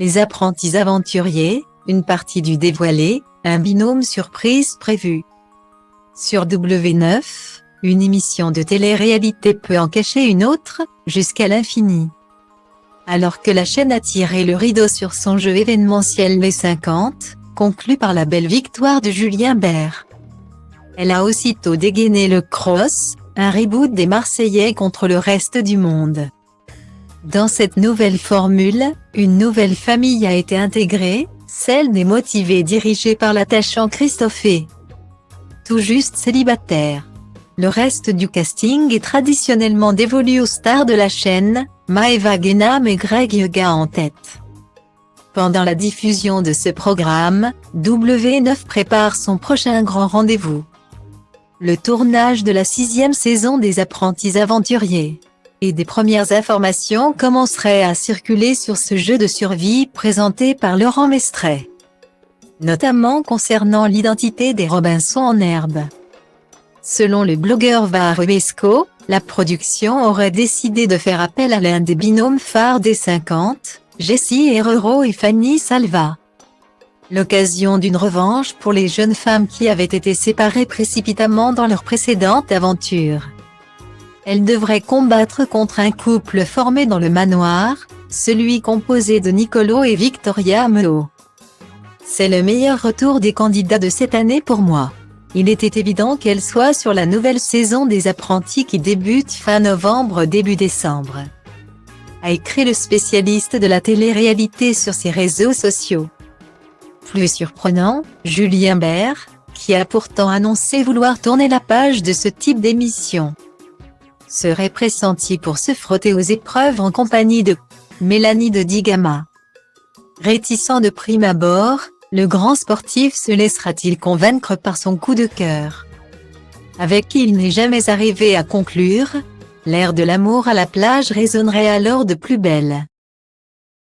Les apprentis aventuriers, une partie du dévoilé, un binôme surprise prévu. Sur W9, une émission de télé-réalité peut en cacher une autre, jusqu'à l'infini. Alors que la chaîne a tiré le rideau sur son jeu événementiel Les 50, conclu par la belle victoire de Julien Bert. Elle a aussitôt dégainé le cross, un reboot des Marseillais contre le reste du monde. Dans cette nouvelle formule, une nouvelle famille a été intégrée, celle des motivés dirigée par l'attachant Christophe. Tout juste célibataire. Le reste du casting est traditionnellement dévolu aux stars de la chaîne, Maëva Guénam et Greg Yuga en tête. Pendant la diffusion de ce programme, W9 prépare son prochain grand rendez-vous. Le tournage de la 6e saison des Apprentis aventuriers. Et des premières informations commenceraient à circuler sur ce jeu de survie présenté par Laurent Mestret. Notamment concernant l'identité des Robinson en herbe. Selon le blogueur Varebesco, la production aurait décidé de faire appel à l'un des binômes phares des 50, Jessie Herrero et Fanny Salva. L'occasion d'une revanche pour les jeunes femmes qui avaient été séparées précipitamment dans leur précédente aventure. Elles devraient combattre contre un couple formé dans le manoir, celui composé de Nicolo et Victoria Meho. C'est le meilleur retour des candidats de cette année pour moi. Il était évident qu'elle soit sur la nouvelle saison des Apprentis qui débute fin novembre début décembre. A écrit le spécialiste de la télé-réalité sur ses réseaux sociaux. Plus surprenant, Julien Bert, qui a pourtant annoncé vouloir tourner la page de ce type d'émission, serait pressenti pour se frotter aux épreuves en compagnie de Mélanie de Digama. Réticent de prime abord, le grand sportif se laissera-t-il convaincre par son coup de cœur, avec qui il n'est jamais arrivé à conclure? L'air de l'amour à la plage résonnerait alors de plus belle.